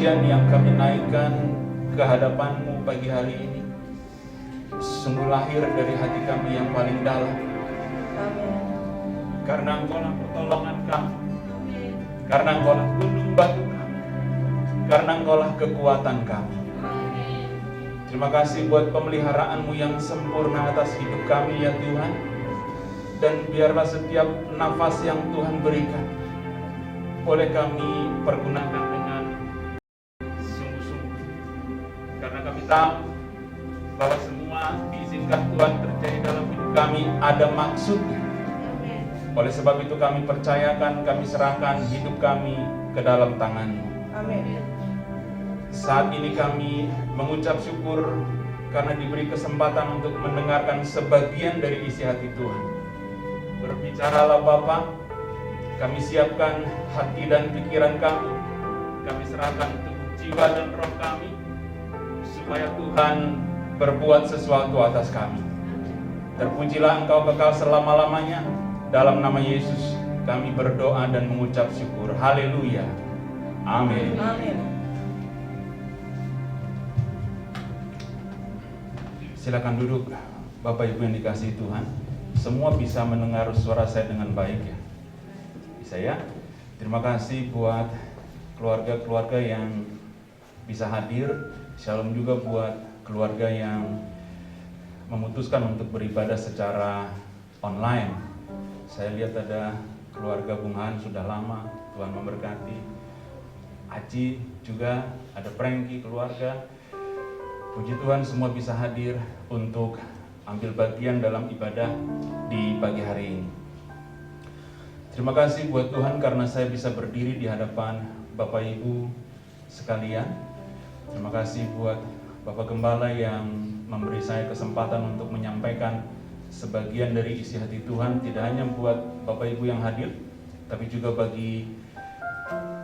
pujian yang kami naikkan ke hadapan-Mu pagi hari ini sungguh lahir dari hati kami yang paling dalam. Amin. Karena Engkau-lah pertolongan kami, karena Engkau-lah gunung batu kami, karena Engkau-lah kekuatan kami. Terima kasih buat pemeliharaan-Mu yang sempurna atas hidup kami ya Tuhan. Dan biarlah setiap nafas yang Tuhan berikan boleh kami pergunakan dengan sungguh-sungguh. Karena kami tahu bahwa semua diizinkan Tuhan terjadi dalam hidup kami ada maksudnya. Oleh sebab itu kami percayakan, kami serahkan hidup kami ke dalam tangan-Mu. Amin. Saat ini kami mengucap syukur karena diberi kesempatan untuk mendengarkan sebagian dari isi hati Tuhan. Berbicaralah Bapa, kami siapkan hati dan pikiran kami serahkan tubuh jiwa dan roh kami, supaya Tuhan berbuat sesuatu atas kami. Terpujilah Engkau kekal selama-lamanya. Dalam nama Yesus kami berdoa dan mengucap syukur. Haleluya. Amin. Amin. Silakan duduk Bapak Ibu yang dikasihi Tuhan. Semua bisa mendengar suara saya dengan baik ya? Bisa ya? Terima kasih buat keluarga-keluarga yang bisa hadir. Shalom juga buat keluarga yang memutuskan untuk beribadah secara online. Saya lihat ada keluarga Bung Han sudah lama, Tuhan memberkati. Aci juga, ada Prengki keluarga. Puji Tuhan semua bisa hadir untuk ambil bagian dalam ibadah di pagi hari ini. Terima kasih buat Tuhan karena saya bisa berdiri di hadapan Bapak Ibu sekalian. Terima kasih buat Bapak Gembala yang memberi saya kesempatan untuk menyampaikan sebagian dari isi hati Tuhan, tidak hanya buat Bapak Ibu yang hadir, tapi juga bagi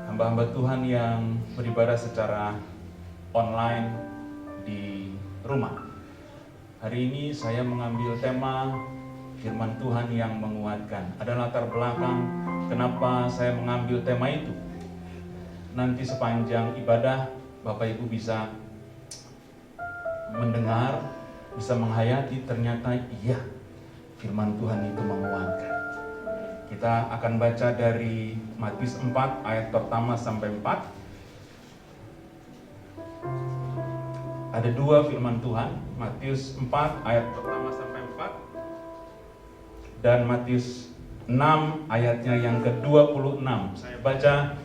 hamba-hamba Tuhan yang beribadah secara online di rumah. Hari ini saya mengambil tema firman Tuhan yang menguatkan. Ada latar belakang kenapa saya mengambil tema itu. Nanti sepanjang ibadah Bapak Ibu bisa mendengar, bisa menghayati ternyata iya firman Tuhan itu menguatkan. Kita akan baca dari Matius 4 ayat pertama sampai 4. Ada dua firman Tuhan, Matius 4 ayat pertama sampai 4 dan Matius 6 ayatnya yang ke-26. Saya baca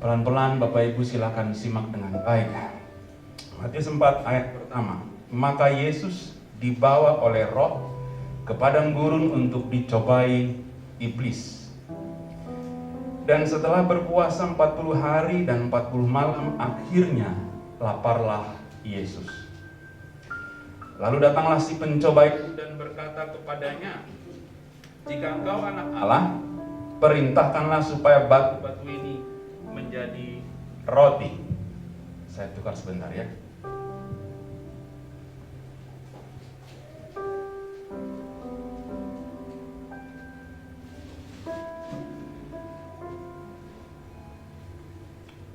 pelan-pelan, Bapak Ibu silakan simak dengan baik. Matius 4 ayat pertama. Maka Yesus dibawa oleh Roh ke padang gurun untuk dicobai iblis. Dan setelah berpuasa 40 hari dan 40 malam, akhirnya laparlah Yesus. Lalu datanglah si pencoba itu dan berkata kepadanya, jika engkau anak Allah, perintahkanlah supaya batu-batu ini menjadi roti. Saya tukar sebentar ya.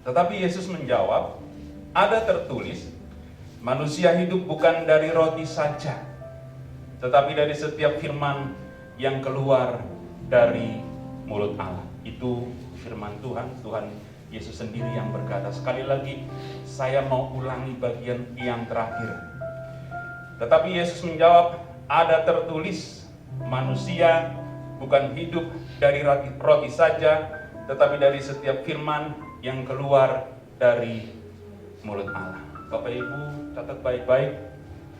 Tetapi Yesus menjawab, ada tertulis, manusia hidup bukan dari roti saja, tetapi dari setiap firman yang keluar dari mulut Allah. Itu firman Tuhan, Tuhan Yesus sendiri yang berkata. Sekali lagi, saya mau ulangi bagian yang terakhir. Tetapi Yesus menjawab, ada tertulis, manusia bukan hidup dari roti saja, tetapi dari setiap firman yang keluar dari mulut Allah. Bapak Ibu catat baik-baik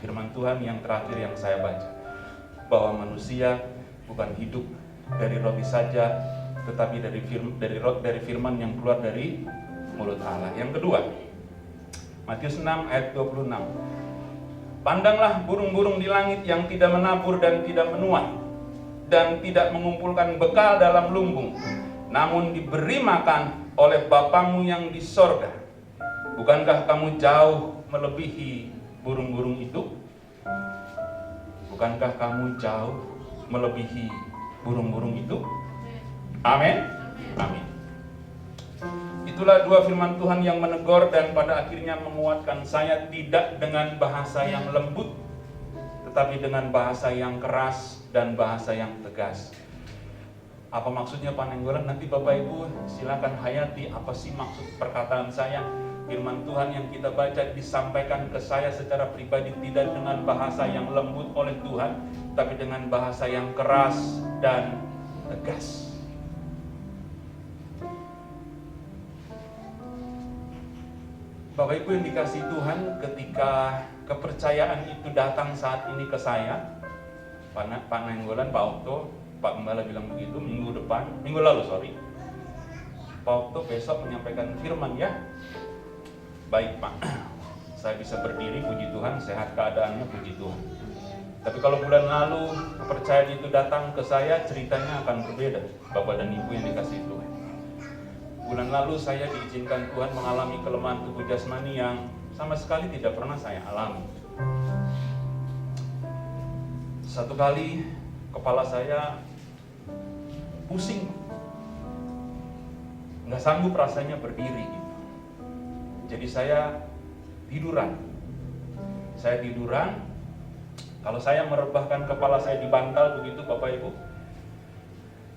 firman Tuhan yang terakhir yang saya baca, bahwa manusia bukan hidup dari roti saja, tetapi dari firman yang keluar dari mulut Allah. Yang kedua, Matius 6 ayat 26. Pandanglah burung-burung di langit yang tidak menabur dan tidak menuai, dan tidak mengumpulkan bekal dalam lumbung, namun diberi makan oleh Bapamu yang di sorga. Bukankah kamu jauh melebihi burung-burung itu? Bukankah kamu jauh melebihi burung-burung itu? Amin. Amin. Itulah dua firman Tuhan yang menegur dan pada akhirnya menguatkan saya, tidak dengan bahasa yang lembut, tetapi dengan bahasa yang keras dan bahasa yang tegas. Apa maksudnya Pak Nenggolan? Nanti Bapak Ibu silakan hayati apa sih maksud perkataan saya. Firman Tuhan yang kita baca disampaikan ke saya secara pribadi tidak dengan bahasa yang lembut oleh Tuhan, tapi dengan bahasa yang keras dan tegas. Bapak Ibu yang dikasihi Tuhan, ketika kepercayaan itu datang saat ini ke saya, Pak Nenggolan, Pak Okto, Pak Gembala bilang begitu minggu lalu, Pak Okto besok menyampaikan firman ya. Baik Pak, saya bisa berdiri, puji Tuhan, sehat keadaannya, puji Tuhan. Tapi kalau bulan lalu kepercayaan itu datang ke saya, ceritanya akan berbeda, Bapak dan Ibu yang dikasihi Tuhan. Bulan lalu saya diizinkan Tuhan mengalami kelemahan tubuh jasmani yang sama sekali tidak pernah saya alami. Satu kali kepala saya pusing, nggak sanggup rasanya berdiri gitu. Jadi saya tiduran. Kalau saya merebahkan kepala saya di bantal begitu Bapak Ibu,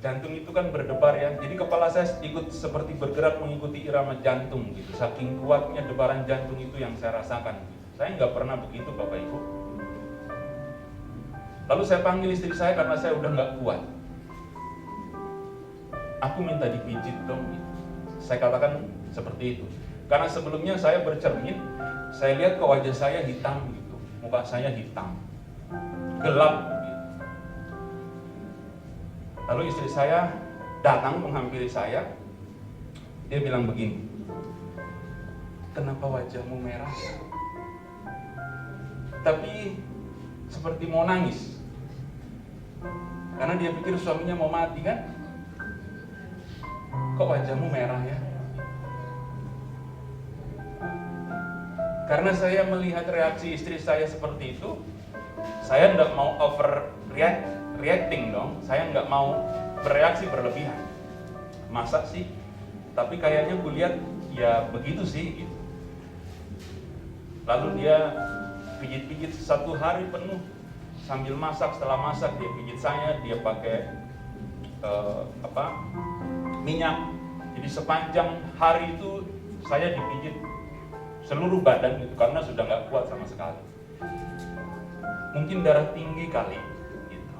jantung itu kan berdebar ya. Jadi kepala saya ikut seperti bergerak mengikuti irama jantung gitu. Saking kuatnya debaran jantung itu yang saya rasakan. Saya nggak pernah begitu Bapak Ibu. Lalu saya panggil istri saya karena saya udah nggak kuat. Aku minta dipijit dong gitu. Saya katakan seperti itu. Karena sebelumnya saya bercermin, saya lihat ke wajah saya hitam gitu. Muka saya hitam. Gelap gitu. Lalu istri saya datang menghampiri saya. Dia bilang begini, kenapa wajahmu merah? Tapi seperti mau nangis. Karena dia pikir suaminya mau mati kan? Kok wajahmu merah ya? Karena saya melihat reaksi istri saya seperti itu, saya tidak mau reacting dong. Saya nggak mau bereaksi berlebihan. Masa sih? Tapi kayaknya gue lihat ya begitu sih gitu. Lalu dia pijit-pijit 1 hari penuh sambil masak. Setelah masak dia pijit saya, dia pakai minyak. Jadi sepanjang hari itu saya dipijit seluruh badan gitu karena sudah nggak kuat sama sekali. Mungkin darah tinggi kali gitu.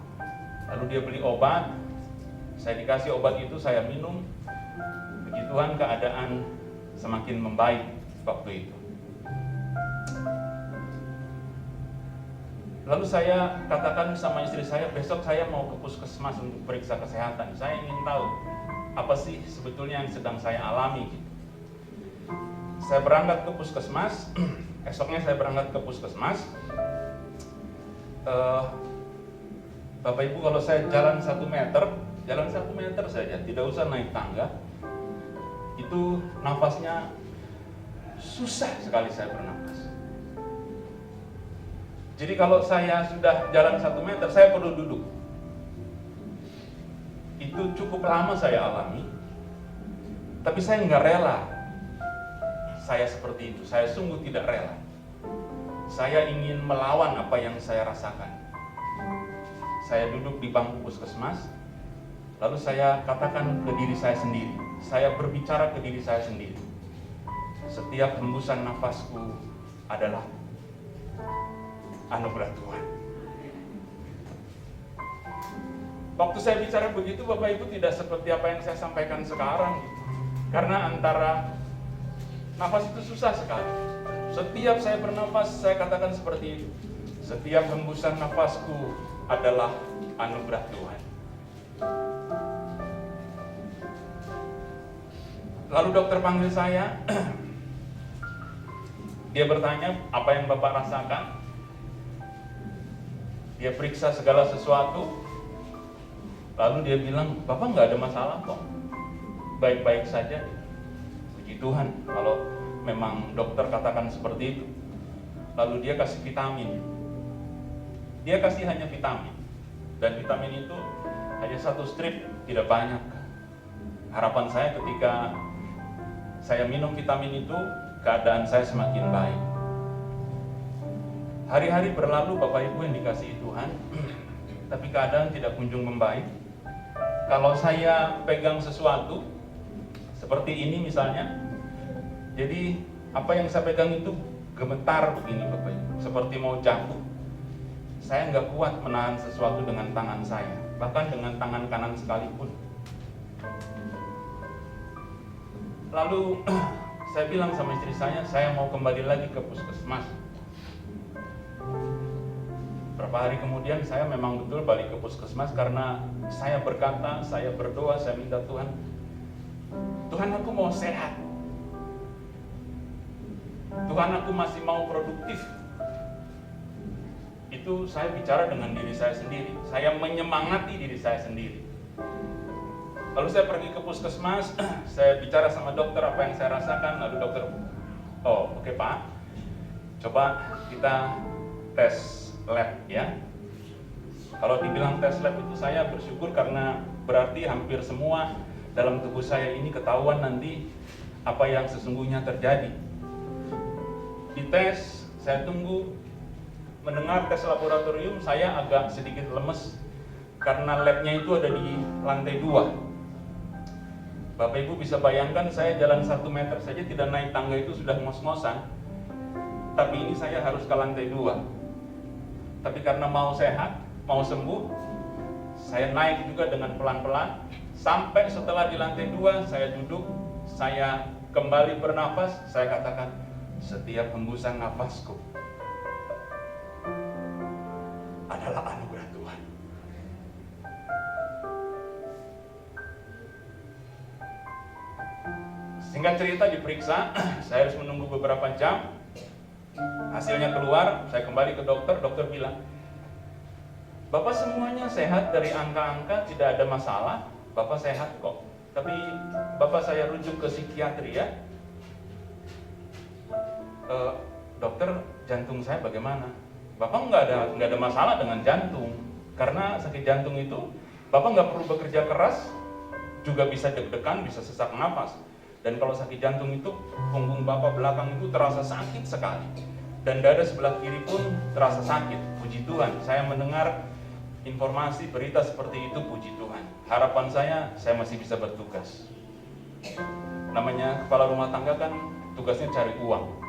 Lalu dia beli obat, saya dikasih obat itu, saya minum. Puji Tuhan keadaan semakin membaik waktu itu. Lalu saya katakan sama istri saya, besok saya mau ke puskesmas untuk periksa kesehatan. Saya ingin tahu apa sih sebetulnya yang sedang saya alami gitu. Saya berangkat ke puskesmas, esoknya saya berangkat ke puskesmas. Bapak Ibu, kalau saya jalan 1 meter saja, tidak usah naik tangga, itu nafasnya susah sekali saya bernapas. Jadi kalau saya sudah jalan 1 meter, saya perlu duduk. Itu cukup lama saya alami, tapi saya nggak rela. Saya seperti itu, saya sungguh tidak rela. Saya ingin melawan apa yang saya rasakan. Saya duduk di bangku puskesmas, lalu saya katakan ke diri saya sendiri, saya berbicara ke diri saya sendiri. Setiap hembusan nafasku adalah anugerah Tuhan. Waktu saya bicara begitu, Bapak Ibu, tidak seperti apa yang saya sampaikan sekarang. Karena antara nafas itu susah sekali. Setiap saya bernafas, saya katakan seperti itu. Setiap hembusan nafasku adalah anugerah Tuhan. Lalu dokter panggil saya. Dia bertanya, apa yang Bapak rasakan? Dia periksa segala sesuatu. Lalu dia bilang, Bapak nggak ada masalah kok. Baik-baik saja. Puji Tuhan, kalau memang dokter katakan seperti itu. Lalu dia kasih vitamin. Dia kasih hanya vitamin. Dan vitamin itu hanya 1 strip, tidak banyak. Harapan saya ketika saya minum vitamin itu, keadaan saya semakin baik. Hari-hari berlalu Bapak Ibu yang dikasihi Tuhan, tapi keadaan tidak kunjung membaik. Kalau saya pegang sesuatu, seperti ini misalnya, jadi apa yang saya pegang itu gemetar begini Bapak Ibu, seperti mau jatuh. Saya nggak kuat menahan sesuatu dengan tangan saya, bahkan dengan tangan kanan sekalipun. Lalu saya bilang sama istri saya mau kembali lagi ke puskesmas. Berapa hari kemudian saya memang betul balik ke puskesmas karena saya berkata, saya berdoa, saya minta Tuhan aku mau sehat. Tuhan aku masih mau produktif. Itu saya bicara dengan diri saya sendiri. Saya menyemangati diri saya sendiri. Lalu saya pergi ke puskesmas, saya bicara sama dokter apa yang saya rasakan. Lalu dokter, oke Pak, coba kita tes lab ya. Kalau dibilang tes lab itu saya bersyukur karena berarti hampir semua dalam tubuh saya ini ketahuan nanti apa yang sesungguhnya terjadi. Dites, saya tunggu, mendengar tes laboratorium, saya agak sedikit lemes karena labnya itu ada di lantai 2. Bapak Ibu bisa bayangkan saya jalan 1 meter saja tidak naik tangga itu sudah ngos-ngosan. Tapi ini saya harus ke lantai 2. Tapi karena mau sehat, mau sembuh, saya naik juga dengan pelan-pelan. Sampai setelah di lantai 2 saya duduk, saya kembali bernafas, saya katakan, setiap hembusan nafasku adalah anugerah Tuhan. Singkat cerita diperiksa, saya harus menunggu beberapa jam. Hasilnya keluar, saya kembali ke dokter, dokter bilang, Bapak semuanya sehat dari angka-angka, tidak ada masalah, Bapak sehat kok. Tapi Bapak saya rujuk ke psikiatri ya. Dokter, jantung saya bagaimana? Bapak nggak ada masalah dengan jantung, karena sakit jantung itu Bapak nggak perlu bekerja keras, juga bisa deg-degan, bisa sesak nafas. Dan kalau sakit jantung itu punggung Bapak belakang itu terasa sakit sekali, dan dada sebelah kiri pun terasa sakit. Puji Tuhan, saya mendengar informasi berita seperti itu, puji Tuhan. Harapan saya masih bisa bertugas. Namanya kepala rumah tangga kan tugasnya cari uang.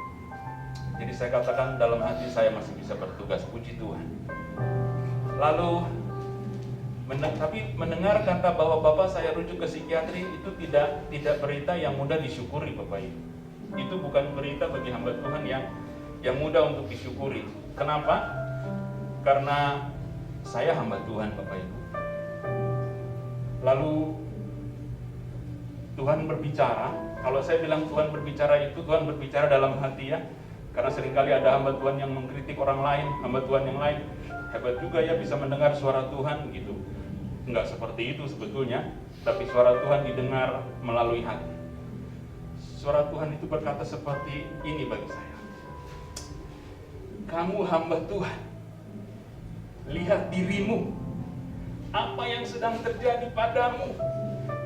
Jadi saya katakan dalam hati saya masih bisa bertugas, puji Tuhan. Lalu tapi mendengar kata bahwa Bapak saya rujuk ke psikiatri itu tidak berita yang mudah disyukuri Bapak Ibu. Itu bukan berita bagi hamba Tuhan yang mudah untuk disyukuri. Kenapa? Karena saya hamba Tuhan Bapak Ibu. Lalu Tuhan berbicara. Kalau saya bilang Tuhan berbicara itu Tuhan berbicara dalam hati ya. Karena seringkali ada hamba Tuhan yang mengkritik orang lain, hamba Tuhan yang lain, hebat juga ya bisa mendengar suara Tuhan gitu. Enggak seperti itu sebetulnya, tapi suara Tuhan didengar melalui hati. Suara Tuhan itu berkata seperti ini bagi saya. Kamu hamba Tuhan, lihat dirimu, apa yang sedang terjadi padamu.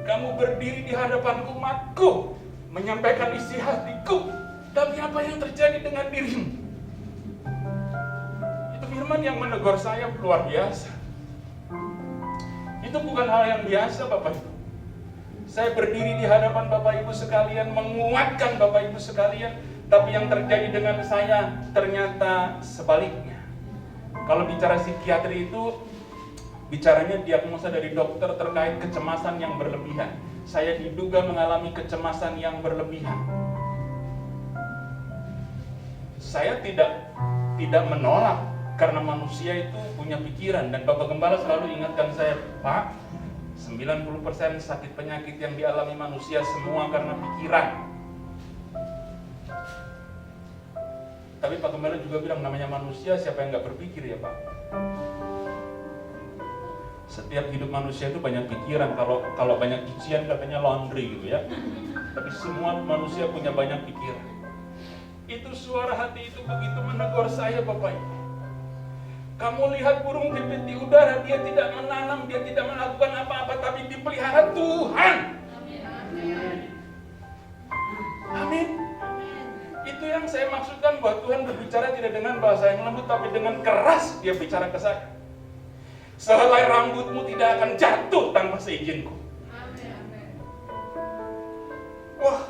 Kamu berdiri di hadapan umatku, menyampaikan isi hatiku. Tapi apa yang terjadi dengan dirimu? Itu firman yang menegur saya luar biasa. Itu bukan hal yang biasa Bapak Ibu. Saya berdiri di hadapan Bapak Ibu sekalian, menguatkan Bapak Ibu sekalian. Tapi yang terjadi dengan saya ternyata sebaliknya. Kalau bicara psikiatri itu, bicaranya diagnosa dari dokter terkait kecemasan yang berlebihan. Saya diduga mengalami kecemasan yang berlebihan. Saya tidak menolak karena manusia itu punya pikiran, dan Bapak Gembala selalu ingatkan saya, Pak, 90% sakit penyakit yang dialami manusia semua karena pikiran. Tapi Pak Gembala juga bilang namanya manusia, siapa yang nggak berpikir ya Pak? Setiap hidup manusia itu banyak pikiran. Kalau banyak cucian katanya laundry gitu ya. Tapi semua manusia punya banyak pikiran. Itu suara hati itu begitu menegur saya Bapak Ibu. Kamu lihat burung pipit di udara, dia tidak menanam, dia tidak melakukan apa-apa, tapi dipelihara Tuhan. berbicara tidak dengan bahasa yang lembut, tapi dengan keras dia bicara ke saya. Sehelai rambutmu tidak akan jatuh tanpa seizinku. Wah,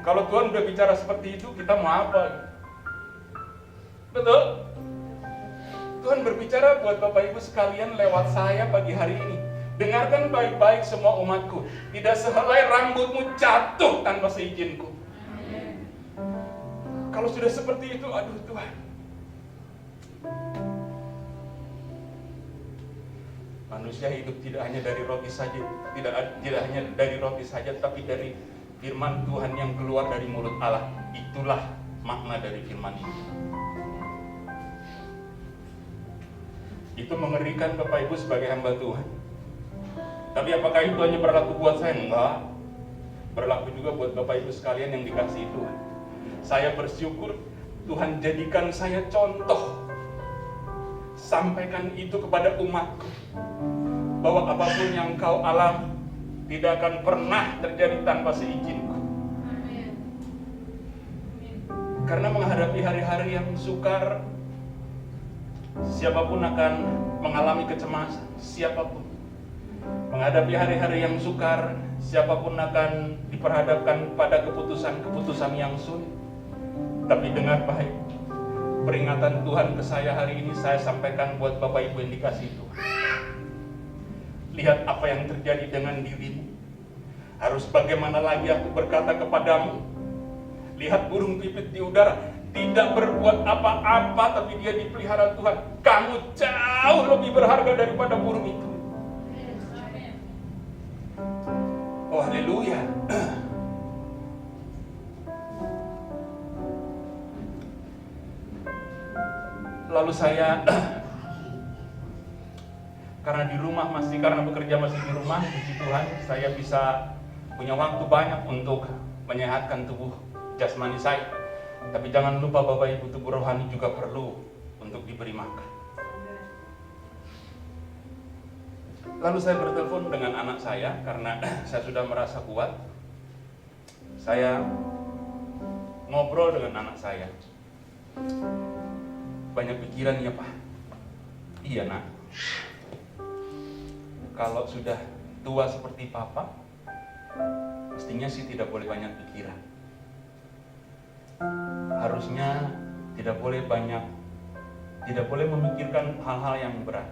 kalau Tuhan udah bicara seperti itu, kita mau apa? Betul? Tuhan berbicara buat Bapak Ibu sekalian lewat saya pagi hari ini. Dengarkan baik-baik semua umatku. Tidak sehelai rambutmu jatuh tanpa seizinku. Kalau sudah seperti itu, aduh Tuhan. Manusia hidup tidak hanya dari roti saja, tidak hanya dari roti saja, tapi dari firman Tuhan yang keluar dari mulut Allah. Itulah makna dari firman ini. Itu mengerikan Bapak Ibu sebagai hamba Tuhan. Tapi apakah itu hanya berlaku buat saya? Enggak. Berlaku juga buat Bapak Ibu sekalian yang dikasihi Tuhan. Saya bersyukur Tuhan jadikan saya contoh. Sampaikan itu kepada umatku, bahwa apapun yang kau alami tidak akan pernah terjadi tanpa seizinku. Karena menghadapi hari-hari yang sukar, siapapun akan mengalami kecemasan, siapapun. Menghadapi hari-hari yang sukar, siapapun akan diperhadapkan pada keputusan-keputusan yang sulit. Tapi dengar baik, peringatan Tuhan ke saya hari ini saya sampaikan buat Bapak Ibu yang dikasihi Tuhan. Lihat apa yang terjadi dengan dirimu. Harus bagaimana lagi aku berkata kepadamu? Lihat burung pipit di udara, tidak berbuat apa-apa, tapi dia dipelihara Tuhan. Kamu jauh lebih berharga daripada burung itu. Oh haleluya. Lalu saya karena di rumah karena bekerja masih di rumah, puji Tuhan, saya bisa punya waktu banyak untuk menyehatkan tubuh jasmani saya. Tapi jangan lupa Bapak Ibu, tubuh rohani juga perlu untuk diberi makan. Lalu saya bertelepon dengan anak saya karena saya sudah merasa kuat. Saya ngobrol dengan anak saya. Banyak pikiran ya Pak. Iya nak. Kalau sudah tua seperti Papa, mestinya sih tidak boleh banyak pikiran. Harusnya tidak boleh memikirkan hal-hal yang berat.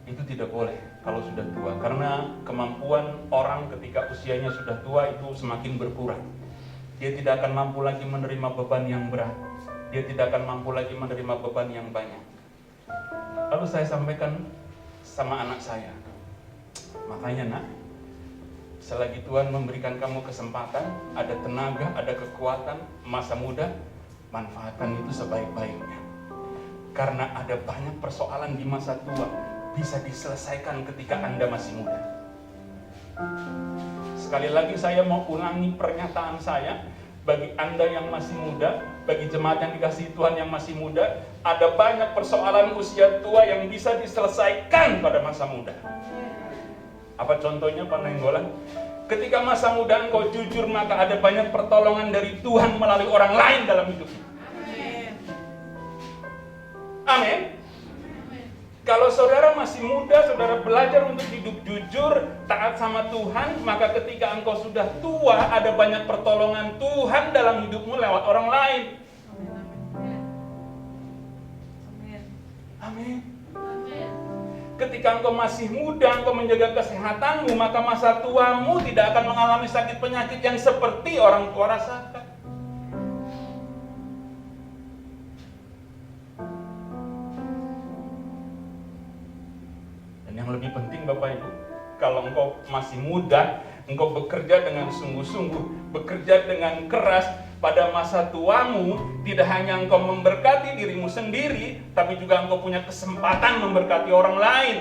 Itu tidak boleh kalau sudah tua, karena kemampuan orang ketika usianya sudah tua itu semakin berkurang. Dia tidak akan mampu lagi menerima beban yang berat. Dia tidak akan mampu lagi menerima beban yang banyak. Lalu saya sampaikan sama anak saya, makanya nak, selagi Tuhan memberikan kamu kesempatan, ada tenaga, ada kekuatan, masa muda, manfaatkan itu sebaik-baiknya. Karena ada banyak persoalan di masa tua bisa diselesaikan ketika Anda masih muda. Sekali lagi saya mau ulangi pernyataan saya, bagi Anda yang masih muda, bagi jemaat yang dikasihi Tuhan yang masih muda, ada banyak persoalan usia tua yang bisa diselesaikan pada masa muda. Apa contohnya Pak Nenggolan? Ketika masa muda engkau jujur, maka ada banyak pertolongan dari Tuhan melalui orang lain dalam hidupmu. Amin. Kalau saudara masih muda, saudara belajar untuk hidup jujur, taat sama Tuhan, maka ketika engkau sudah tua, ada banyak pertolongan Tuhan dalam hidupmu lewat orang lain. Amin. Ketika engkau masih muda, engkau menjaga kesehatanmu, maka masa tuamu tidak akan mengalami sakit penyakit yang seperti orang tua rasakan. Yang lebih penting Bapak Ibu, kalau engkau masih muda, engkau bekerja dengan sungguh-sungguh, bekerja dengan keras, pada masa tuamu tidak hanya engkau memberkati dirimu sendiri, tapi juga engkau punya kesempatan memberkati orang lain.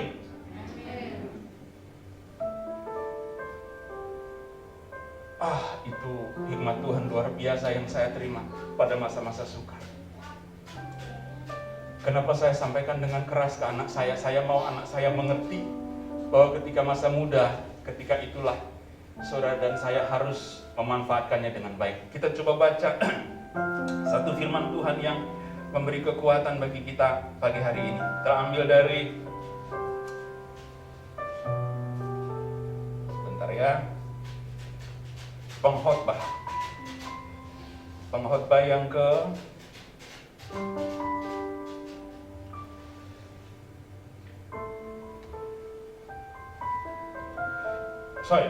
Itu hikmat Tuhan luar biasa yang saya terima pada masa-masa sukar. Kenapa saya sampaikan dengan keras ke anak saya? Saya mau anak saya mengerti bahwa ketika masa muda, ketika itulah saudara dan saya harus memanfaatkannya dengan baik. Kita coba baca Satu firman Tuhan yang memberi kekuatan bagi kita pagi hari ini terambil dari Pengkhotbah yang ke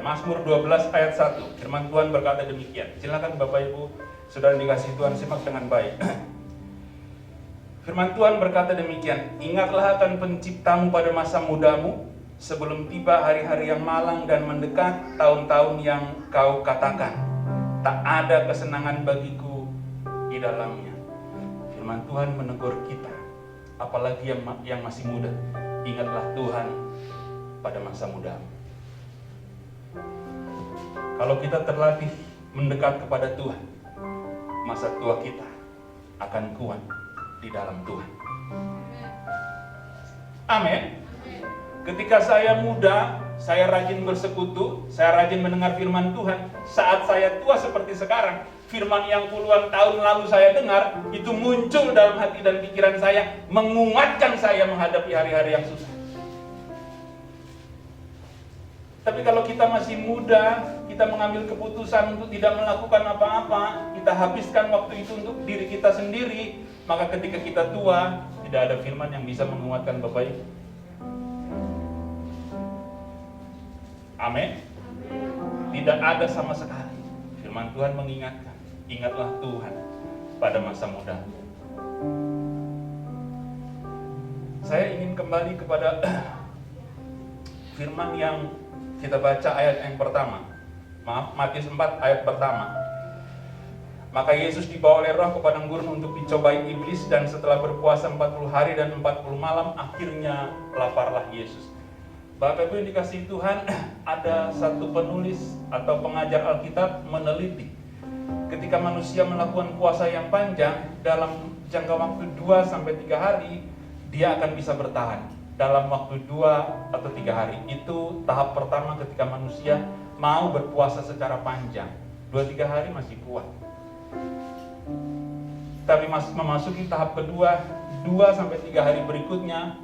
Mazmur 12 ayat 1. Firman Tuhan berkata demikian. Silakan Bapak Ibu, Saudara dikasih Tuhan simak dengan baik. Firman Tuhan berkata demikian, ingatlah akan penciptamu pada masa mudamu, sebelum tiba hari-hari yang malang dan mendekat tahun-tahun yang kau katakan, tak ada kesenangan bagiku di dalamnya. Firman Tuhan menegur kita, apalagi yang masih muda, ingatlah Tuhan pada masa mudamu. Kalau kita terlatih mendekat kepada Tuhan, masa tua kita akan kuat di dalam Tuhan. Amin. Ketika saya muda, saya rajin bersekutu, saya rajin mendengar firman Tuhan. Saat saya tua seperti sekarang, firman yang puluhan tahun lalu saya dengar, itu muncul dalam hati dan pikiran saya, menguatkan saya menghadapi hari-hari yang susah. Tapi kalau kita masih muda, kita mengambil keputusan untuk tidak melakukan apa-apa, kita habiskan waktu itu untuk diri kita sendiri, maka ketika kita tua, tidak ada firman yang bisa menguatkan Bapak Ibu. Amin. Tidak ada sama sekali. Firman Tuhan mengingatkan, ingatlah Tuhan pada masa muda. Saya ingin kembali kepada firman yang kita baca ayat yang pertama. Matius 4 ayat pertama. Maka Yesus dibawa oleh Roh ke padang gurun untuk dicobai iblis, dan setelah berpuasa 40 hari dan 40 malam, akhirnya laparlah Yesus. Bapak Ibu yang dikasihi Tuhan, ada satu penulis atau pengajar Alkitab meneliti, ketika manusia melakukan puasa yang panjang, dalam jangka waktu 2-3 hari, dia akan bisa bertahan. Dalam waktu 2 atau 3 hari. Itu tahap pertama ketika manusia mau berpuasa secara panjang. 2-3 hari masih kuat. Tapi memasuki tahap kedua, 2-3 hari berikutnya,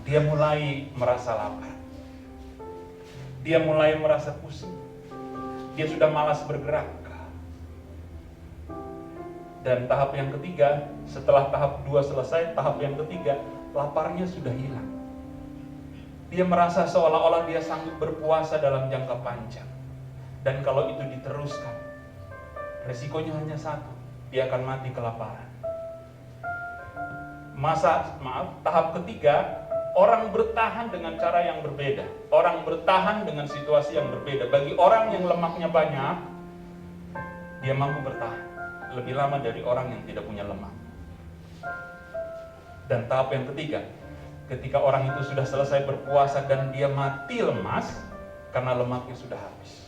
dia mulai merasa lapar. Dia mulai merasa pusing. Dia sudah malas bergerak. Dan tahap yang ketiga, setelah tahap 2 selesai, tahap yang ketiga, laparnya sudah hilang. Dia merasa seolah-olah dia sanggup berpuasa dalam jangka panjang. Dan kalau itu diteruskan, resikonya hanya satu, dia akan mati kelaparan. Tahap ketiga, orang bertahan dengan cara yang berbeda. Orang bertahan dengan situasi yang berbeda. Bagi orang yang lemaknya banyak, dia mampu bertahan lebih lama dari orang yang tidak punya lemak. Dan tahap yang ketiga, ketika orang itu sudah selesai berpuasa dan dia mati lemas karena lemaknya sudah habis.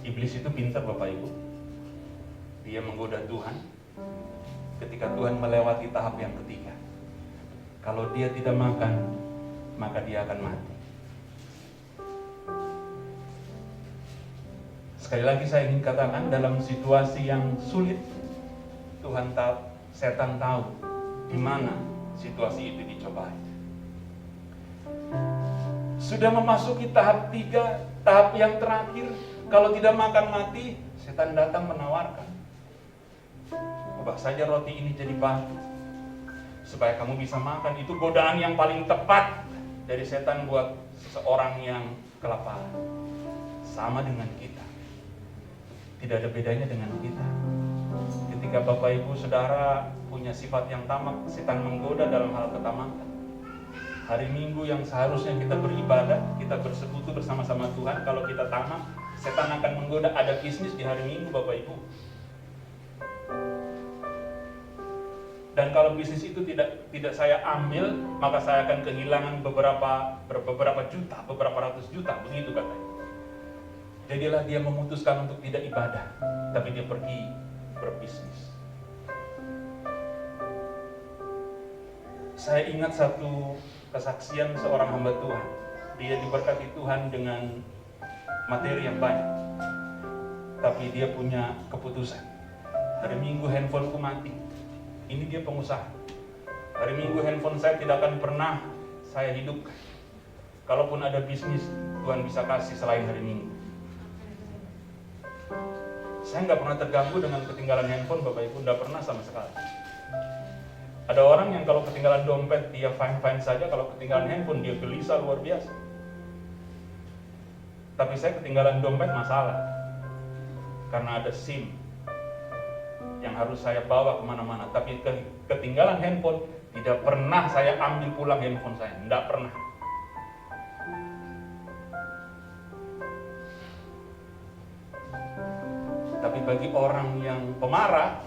Iblis itu pintar Bapak Ibu. Dia menggoda Tuhan ketika Tuhan melewati tahap yang ketiga. Kalau dia tidak makan, maka dia akan mati. Sekali lagi saya ingin katakan, dalam situasi yang sulit, setan tahu di mana situasi itu dicobai. Sudah memasuki tahap 3, tahap yang terakhir. Kalau tidak makan mati, setan datang menawarkan, ubah saja roti ini jadi batu supaya kamu bisa makan. Itu godaan yang paling tepat dari setan buat seseorang yang kelaparan. Sama dengan kita, tidak ada bedanya dengan kita. Ketika Bapak Ibu Saudara punya sifat yang tamak, setan menggoda dalam hal ketamakan. Hari Minggu yang seharusnya kita beribadah, kita bersekutu bersama-sama Tuhan, kalau kita tamak, setan akan menggoda. Ada bisnis di hari Minggu Bapak Ibu. Dan kalau bisnis itu tidak saya ambil, maka saya akan kehilangan beberapa juta, beberapa ratus juta, begitu katanya. Jadilah dia memutuskan untuk tidak ibadah, tapi dia pergi berbisnis. Saya ingat satu kesaksian seorang hamba Tuhan. Dia diberkati Tuhan dengan materi yang banyak. tapi dia punya keputusan. Hari Minggu handphoneku mati. Ini dia pengusaha. Hari Minggu handphone saya tidak akan pernah saya hidupkan. Kalaupun ada bisnis, Tuhan bisa kasih selain hari Minggu. Saya nggak pernah terganggu dengan ketinggalan handphone, Bapak Ibu, nggak pernah sama sekali. Ada orang yang kalau ketinggalan dompet dia fine-fine saja, kalau ketinggalan handphone dia gelisah luar biasa. Tapi saya ketinggalan dompet masalah, karena ada SIM yang harus saya bawa kemana-mana. Tapi ketinggalan handphone tidak pernah saya ambil pulang handphone saya, tidak pernah. Tapi bagi orang yang pemarah,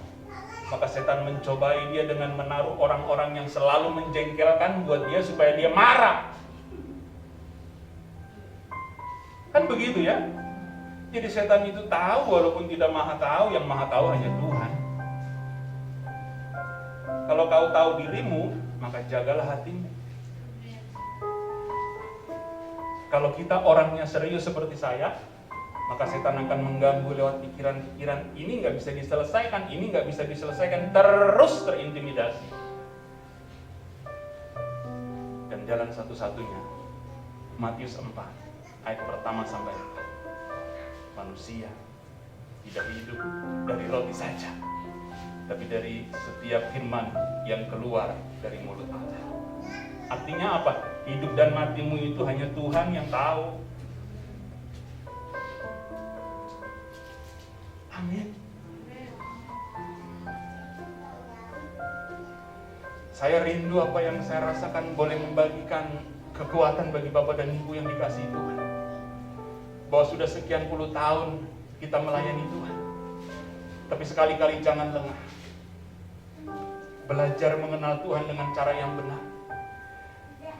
maka setan mencobai dia dengan menaruh orang-orang yang selalu menjengkelkan buat dia supaya dia marah. Kan begitu ya? Jadi setan itu tahu walaupun tidak maha tahu, yang maha tahu hanya Tuhan. Kalau kau tahu dirimu, maka jagalah hatimu. Kalau kita orangnya serius seperti saya, maka setan akan mengganggu lewat pikiran-pikiran. Ini nggak bisa diselesaikan, ini nggak bisa diselesaikan, terus terintimidasi. Dan jalan satu-satunya, Matius 4, ayat pertama sampai 4. Manusia tidak hidup dari roti saja, tapi dari setiap firman yang keluar dari mulut Allah. Artinya apa? Hidup dan matimu itu hanya Tuhan yang tahu. Amin. Saya rindu apa yang saya rasakan boleh membagikan kekuatan bagi Bapak dan Ibu yang dikasihi Tuhan. Bahwa sudah sekian puluh tahun kita melayani Tuhan. Tapi sekali-kali jangan lengah. Belajar mengenal Tuhan dengan cara yang benar.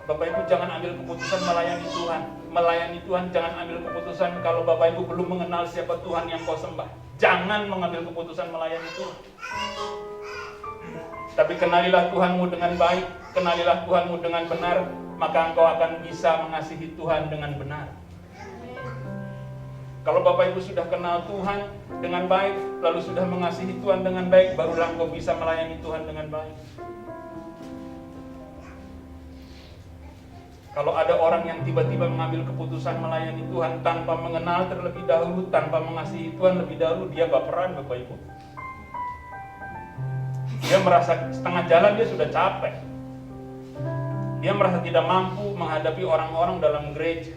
Bapak Ibu jangan ambil keputusan melayani Tuhan. Melayani Tuhan jangan ambil keputusan kalau Bapak Ibu belum mengenal siapa Tuhan yang kau sembah. Jangan mengambil keputusan melayani Tuhan. Tapi kenalilah Tuhanmu dengan baik, kenalilah Tuhanmu dengan benar, maka engkau akan bisa mengasihi Tuhan dengan benar. Kalau Bapak Ibu sudah kenal Tuhan dengan baik, lalu sudah mengasihi Tuhan dengan baik, barulah engkau bisa melayani Tuhan dengan baik. Kalau ada orang yang tiba-tiba mengambil keputusan melayani Tuhan tanpa mengenal terlebih dahulu, tanpa mengasihi Tuhan lebih dahulu, dia baperan, Bapak Ibu. Dia merasa setengah jalan, dia sudah capek. Dia merasa tidak mampu menghadapi orang-orang dalam gereja.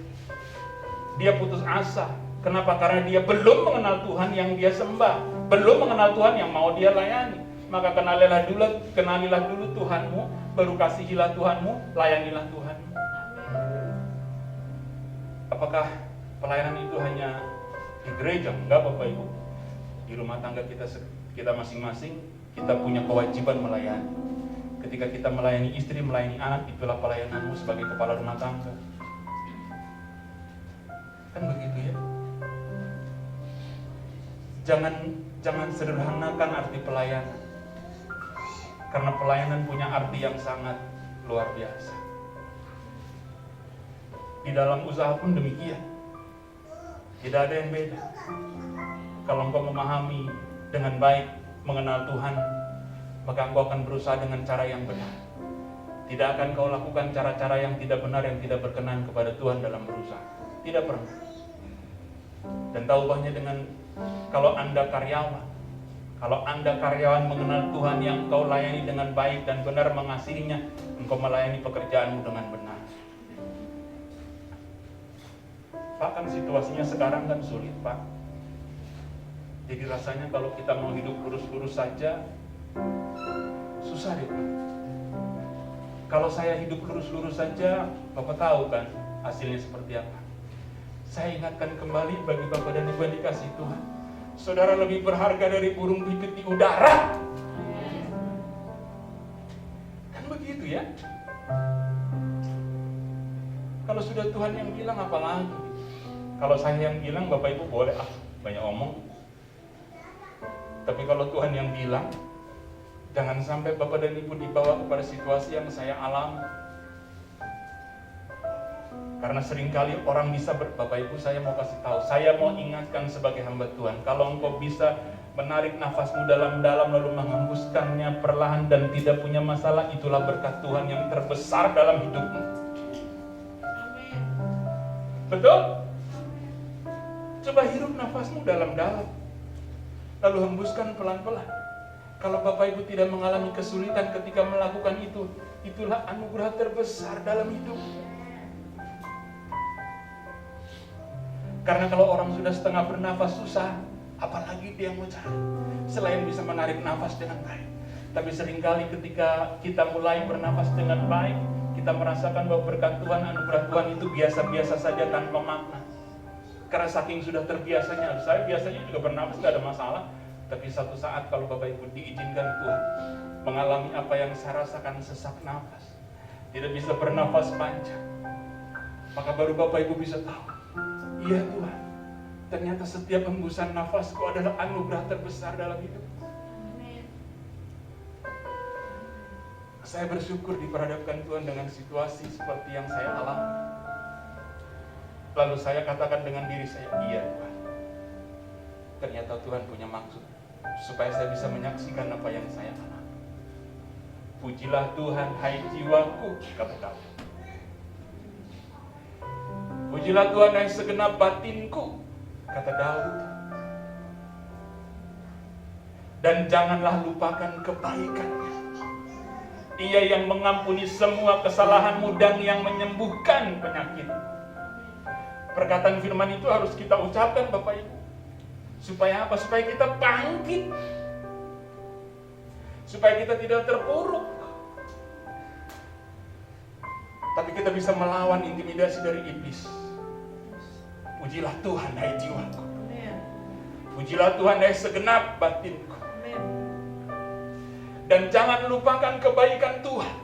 Dia putus asa. Kenapa? Karena dia belum mengenal Tuhan yang dia sembah, belum mengenal Tuhan yang mau dia layani. Maka kenalilah dulu Tuhanmu, baru kasihilah Tuhanmu, layanilah Tuhanmu. Apakah pelayanan itu hanya di gereja? Enggak, Bapak Ibu. Di rumah tangga kita masing-masing, kita punya kewajiban melayani. Ketika kita melayani istri, melayani anak, itulah pelayananmu sebagai kepala rumah tangga. Kan begitu ya? Jangan sederhanakan arti pelayanan. Karena pelayanan punya arti yang sangat luar biasa. Di dalam usaha pun demikian. Tidak ada yang beda. Kalau engkau memahami dengan baik, mengenal Tuhan, maka engkau akan berusaha dengan cara yang benar. Tidak akan kau lakukan cara-cara yang tidak benar, yang tidak berkenan kepada Tuhan dalam berusaha. Tidak pernah. Dan tahu bahnya dengan kalau Anda karyawan mengenal Tuhan yang kau layani dengan baik dan benar, mengasihinya, engkau melayani pekerjaanmu dengan benar. Pak, kan situasinya sekarang kan sulit, Pak. Jadi rasanya kalau kita mau hidup lurus-lurus saja, susah deh, Pak. Kalau saya hidup lurus-lurus saja, Bapak tahu kan hasilnya seperti apa. Saya ingatkan kembali bagi Bapak dan Ibu yang dikasihi Tuhan, saudara lebih berharga dari burung pipit di udara. Kan begitu ya? Kalau sudah Tuhan yang bilang, apa lagi? Kalau saya yang bilang, Bapak Ibu boleh banyak omong. Tapi kalau Tuhan yang bilang, jangan sampai Bapak dan Ibu dibawa kepada situasi yang saya alami. Karena seringkali orang bisa Bapak Ibu, saya mau kasih tahu, saya mau ingatkan sebagai hamba Tuhan, kalau engkau bisa menarik nafasmu dalam-dalam lalu menghembuskannya perlahan dan tidak punya masalah, itulah berkat Tuhan yang terbesar dalam hidupmu. Betul? Coba hirup nafasmu dalam-dalam, lalu hembuskan pelan-pelan. Kalau Bapak Ibu tidak mengalami kesulitan ketika melakukan itu, itulah anugerah terbesar dalam hidupmu. Karena kalau orang sudah setengah bernafas susah, apalagi dia mau cari selain bisa menarik nafas dengan baik. Tapi seringkali ketika kita mulai bernafas dengan baik, kita merasakan bahwa berkat Tuhan, anugerah Tuhan itu biasa-biasa saja tanpa makna. Karena saking sudah terbiasanya, saya biasanya juga bernafas gak ada masalah. Tapi satu saat kalau Bapak Ibu diizinkan Tuhan mengalami apa yang saya rasakan, sesak nafas, tidak bisa bernafas panjang, maka baru Bapak Ibu bisa tahu, iya Tuhan, ternyata setiap hembusan nafasku adalah anugerah terbesar dalam hidup. Saya bersyukur diperhadapkan Tuhan dengan situasi seperti yang saya alami. Lalu saya katakan dengan diri saya, iya Tuhan, ternyata Tuhan punya maksud supaya saya bisa menyaksikan apa yang saya alami. Pujilah Tuhan, hai jiwaku, kata Daud. Pujilah Tuhan, hai segenap batinku, kata Daud. Dan janganlah lupakan kebaikannya. Ia yang mengampuni semua kesalahanmu dan yang menyembuhkan penyakit. Perkataan firman itu harus kita ucapkan Bapak Ibu. Supaya apa? Supaya kita bangkit. Supaya kita tidak terpuruk. Tapi kita bisa melawan intimidasi dari iblis. Pujilah Tuhan, hai jiwaku. Pujilah Tuhan, hai segenap batinku. Dan jangan lupakan kebaikan Tuhan.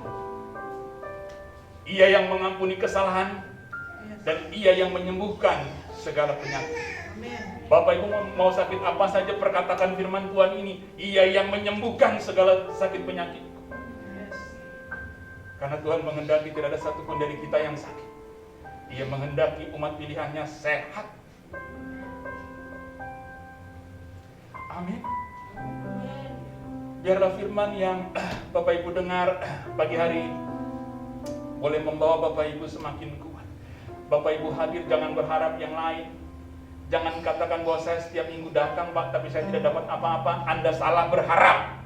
Ia yang mengampuni kesalahan dan Ia yang menyembuhkan segala penyakit. Bapak Ibu mau sakit apa saja, perkatakan firman Tuhan ini, Ia yang menyembuhkan segala sakit penyakit. Karena Tuhan menghendaki tidak ada satupun dari kita yang sakit. Ia menghendaki umat pilihannya sehat. Amin. Biarlah firman yang Bapak Ibu dengar pagi hari ini boleh membawa Bapak Ibu semakin kuat. Bapak Ibu hadir, jangan berharap yang lain. Jangan katakan bahwa saya setiap minggu datang Pak, tapi saya tidak dapat apa-apa. Anda salah berharap.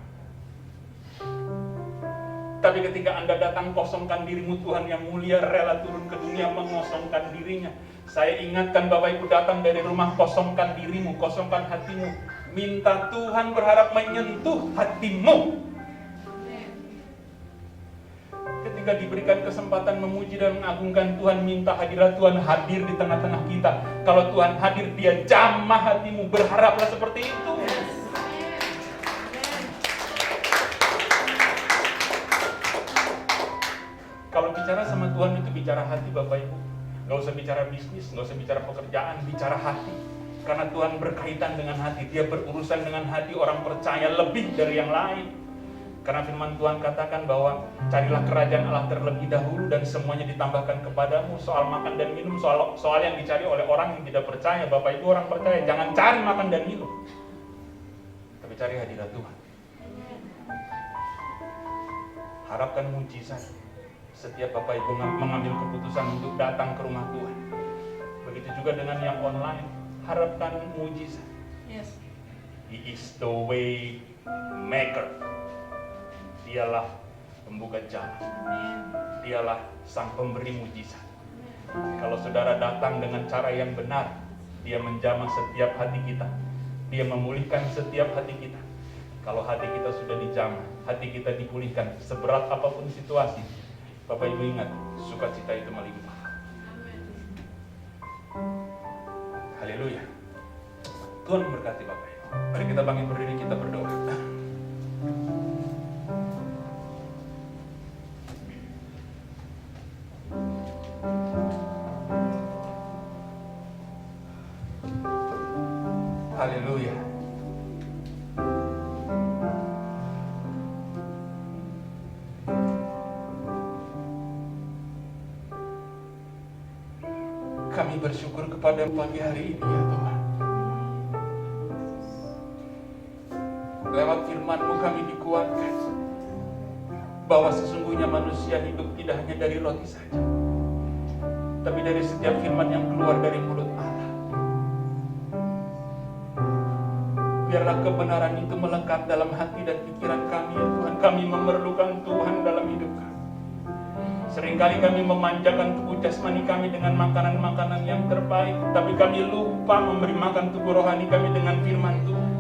Tapi ketika Anda datang, kosongkan dirimu, Tuhan yang mulia rela turun ke dunia mengosongkan dirinya. Saya ingatkan Bapak Ibu datang dari rumah, kosongkan dirimu, kosongkan hatimu. Minta Tuhan berharap menyentuh hatimu. Ketika diberikan kesempatan memuji dan mengagungkan Tuhan, minta hadirat Tuhan hadir di tengah-tengah kita. Kalau Tuhan hadir, Dia jamah hatimu. Berharaplah seperti itu. Kalau bicara sama Tuhan itu bicara hati Bapak Ibu. Gak usah bicara bisnis, gak usah bicara pekerjaan, bicara hati. Karena Tuhan berkaitan dengan hati. Dia berurusan dengan hati orang percaya lebih dari yang lain. Karena firman Tuhan katakan bahwa carilah kerajaan Allah terlebih dahulu dan semuanya ditambahkan kepadamu. Soal makan dan minum, soal yang dicari oleh orang yang tidak percaya. Bapak Ibu orang percaya, jangan cari makan dan minum, tapi cari hadirat Tuhan. Harapkan mujizat setiap Bapak Ibu mengambil keputusan untuk datang ke rumah Tuhan. Begitu juga dengan yang online, harapkan mujizat. Yes. He is the way maker. Dialah pembuka jalan. Dialah sang pemberi mujizat. Kalau saudara datang dengan cara yang benar, Dia menjamah setiap hati kita. Dia memulihkan setiap hati kita. Kalau hati kita sudah dijamah, hati kita dipulihkan, seberat apapun situasi, Bapak Ibu ingat, sukacita itu melimpah. Haleluya. Tuhan memberkati Bapak Ibu. Mari kita bangkit berdiri, kita berdoa. Haleluya. Kami bersyukur kepada pagi hari ini ya Tuhan. Lewat firman-Mu kami dikuatkan bahwa sesungguhnya manusia hidup tidak hanya dari roti saja, tapi dari setiap firman yang keluar dari mulut Allah. Biarlah kebenaran itu melekat dalam hati dan pikiran kami ya Tuhan. Kami memerlukan Tuhan dalam hidup kami. Seringkali kami memanjakan tubuh jasmani kami dengan makanan-makanan yang terbaik, tapi kami lupa memberi makan tubuh rohani kami dengan firman Tuhan.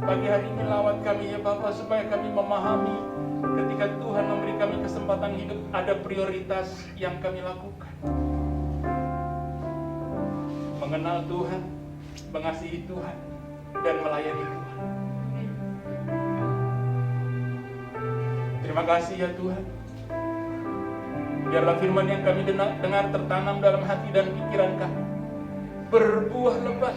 Pagi hari ini lawat kami ya Bapa, supaya kami memahami ketika Tuhan memberi kami kesempatan hidup, ada prioritas yang kami lakukan. Mengenal Tuhan, mengasihi Tuhan, dan melayani Tuhan. Terima kasih ya Tuhan. Biarlah firman yang kami dengar tertanam dalam hati dan pikiran kami, berbuah lebat,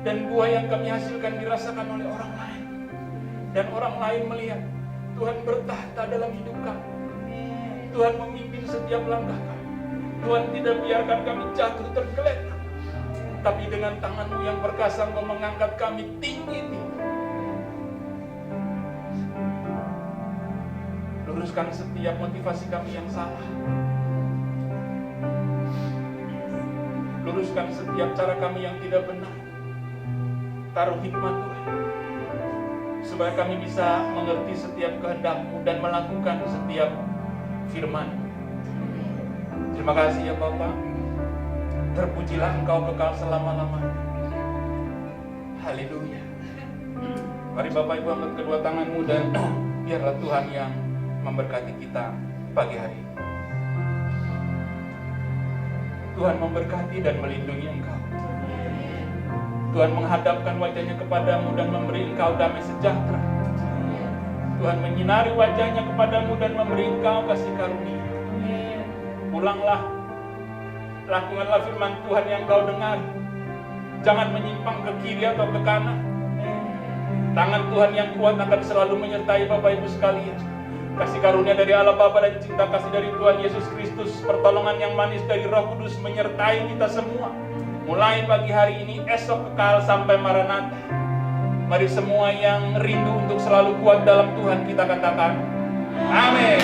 dan buah yang kami hasilkan dirasakan oleh orang lain, dan orang lain melihat Tuhan bertahta dalam hidup kami. Tuhan memimpin setiap langkah kami. Tuhan tidak biarkan kami jatuh tergeletak, tapi dengan tangan-Mu yang perkasa Engkau mengangkat kami tinggi-tinggi. Luruskan setiap motivasi kami yang salah. Luruskan setiap cara kami yang tidak benar. Taruh hikmat Tuhan, supaya kami bisa mengerti setiap kehendak-Mu dan melakukan setiap firman-Mu. Terima kasih ya Bapa. Terpujilah Engkau kekal selama-lamanya. Haleluya. Mari Bapak Ibu angkat kedua tangan-Mu dan biarlah Tuhan yang memberkati kita pagi hari ini. Tuhan memberkati dan melindungi engkau. Tuhan menghadapkan wajahnya kepadamu dan memberi engkau damai sejahtera. Tuhan menyinari wajahnya kepadamu dan memberi engkau kasih karunia. Pulanglah, lakukanlah firman Tuhan yang kau dengar. Jangan menyimpang ke kiri atau ke kanan. Tangan Tuhan yang kuat akan selalu menyertai Bapak Ibu sekalian. Kasih karunia dari Allah Bapa dan cinta kasih dari Tuhan Yesus Kristus, pertolongan yang manis dari Roh Kudus menyertai kita semua. Mulai pagi hari ini, esok kekal sampai Maranatha. Mari semua yang rindu untuk selalu kuat dalam Tuhan kita katakan, amin.